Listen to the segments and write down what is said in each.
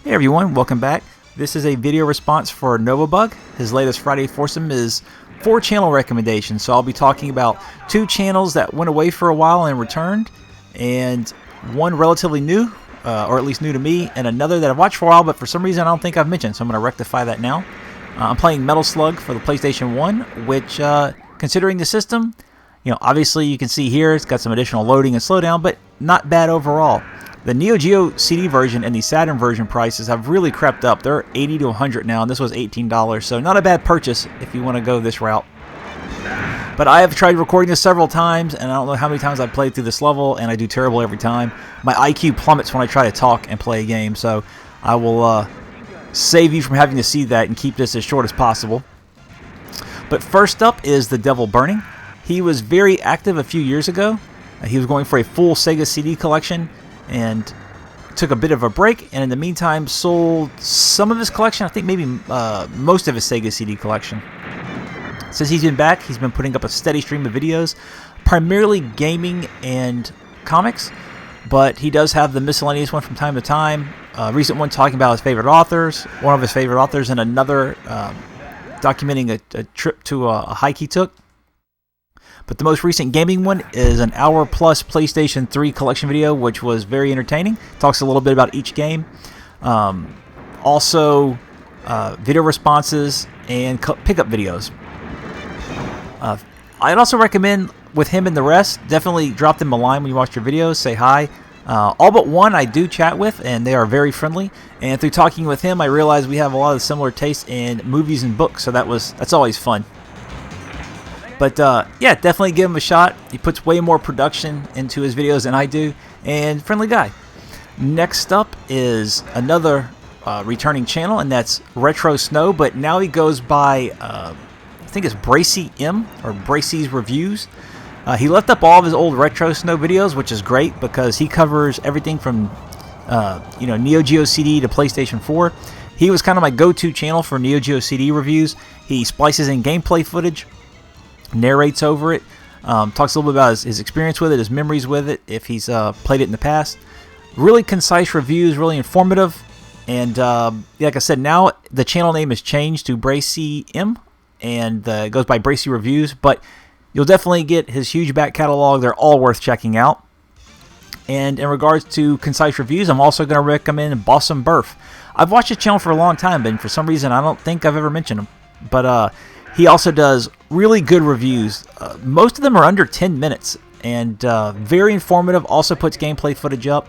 Hey everyone, welcome back. This is a video response for Novabug. His latest Friday Foursome is 4 channel recommendations. So I'll be talking about 2 channels that went away for a while and returned, and one relatively new, or at least new to me, and another that I've watched for a while but for some reason I don't think I've mentioned, so I'm going to rectify that now. I'm playing Metal Slug for the PlayStation 1, which, considering the system, obviously you can see here it's got some additional loading and slowdown, but not bad overall. The Neo Geo CD version and the Saturn version prices have really crept up. They're $80 to $100 now, and this was $18, so not a bad purchase if you want to go this route. But I have tried recording this several times, and I don't know how many times I've played through this level, and I do terrible every time. My IQ plummets when I try to talk and play a game, so I will save you from having to see that and keep this as short as possible. But first up is The Devil Burning. He was very active a few years ago. He was going for a full Sega CD collection and took a bit of a break, and in the meantime sold some of his collection. I think maybe most of his Sega CD collection. Since he's been back, he's been putting up a steady stream of videos, primarily gaming and comics, but he does have the miscellaneous one from time to time. Recent one talking about his favorite authors, one of his favorite authors, and another documenting a trip to a hike he took. But the most recent gaming one is an hour-plus PlayStation 3 collection video, which was very entertaining. Talks a little bit about each game. Also, video responses and pickup videos. I'd also recommend, with him and the rest, definitely drop them a line when you watch your videos. Say hi. All but one I do chat with, and they are very friendly. And through talking with him, I realized we have a lot of similar tastes in movies and books, so that's always fun. But yeah, definitely give him a shot. He puts way more production into his videos than I do, and friendly guy. Next up is another returning channel, and that's Retro Snow, but now he goes by, I think it's Bracy M, or Bracy's Reviews. He left up all of his old Retro Snow videos, which is great because he covers everything from Neo Geo CD to PlayStation 4. He was kind of my go-to channel for Neo Geo CD reviews. He splices in gameplay footage, narrates over it, talks a little bit about his experience with it, his memories with it, if he's played it in the past. Really concise reviews, really informative, and like I said, now the channel name has changed to Bracy M, and it goes by Bracy Reviews, but you'll definitely get his huge back catalog. They're all worth checking out. And in regards to concise reviews, I'm also going to recommend Bossum Burf. I've watched his channel for a long time, but for some reason I don't think I've ever mentioned him. But he also does really good reviews. Most of them are under 10 minutes and very informative. Also puts gameplay footage up.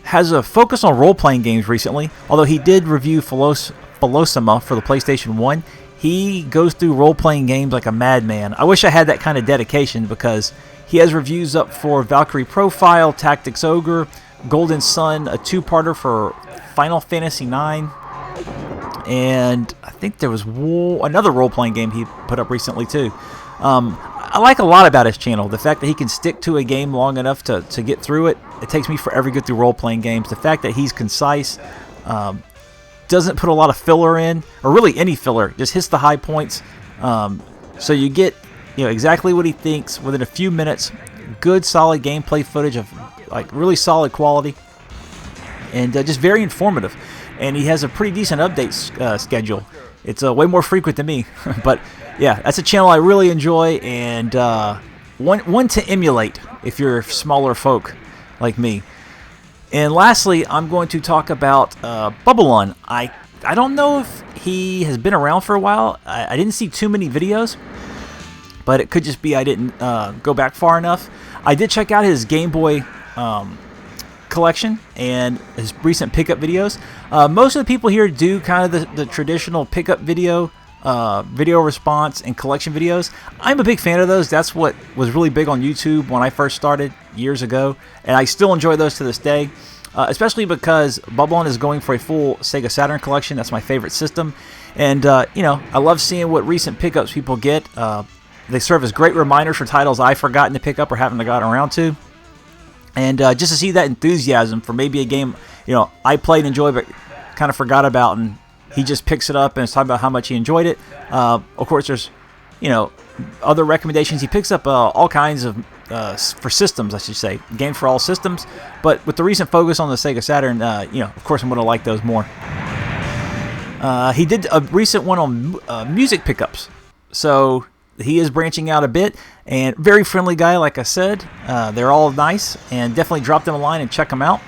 Has a focus on role-playing games recently, although he did review Foursome for the PlayStation 1. He goes through role-playing games like a madman. I wish I had that kind of dedication because he has reviews up for Valkyrie Profile, Tactics Ogre, Golden Sun, a 2-parter for Final Fantasy IX, and I think there was another role-playing game he put up recently too. I like a lot about his channel. The fact that he can stick to a game long enough to get through it. It takes me forever to get through role-playing games. The fact that he's concise, doesn't put a lot of filler in, or really any filler, just hits the high points. So you get exactly what he thinks within a few minutes. Good, solid gameplay footage of like really solid quality, and just very informative. And he has a pretty decent update schedule. It's way more frequent than me, but yeah, that's a channel I really enjoy, and one to emulate if you're smaller folk like me. And lastly, I'm going to talk about Bubbleon. I don't know if he has been around for a while. I didn't see too many videos, but it could just be I didn't go back far enough. I did check out his Game Boy collection and his recent pickup videos. Most of the people here do kind of the traditional pickup video response and collection videos. I'm a big fan of those. That's what was really big on YouTube when I first started years ago, and I still enjoy those to this day, especially because Bubbleon is going for a full Sega Saturn collection. That's my favorite system, and I love seeing what recent pickups people get. They serve as great reminders for titles I've forgotten to pick up or haven't gotten around to. And just to see that enthusiasm for maybe a game I played and enjoyed but kind of forgot about, and he just picks it up and is talking about how much he enjoyed it. Of course, there's other recommendations. He picks up all kinds of for systems, I should say, games for all systems. But with the recent focus on the Sega Saturn, of course, I'm going to like those more. He did a recent one on music pickups, so he is branching out a bit, and very friendly guy, like I said. They're all nice, and definitely drop them a line and check them out.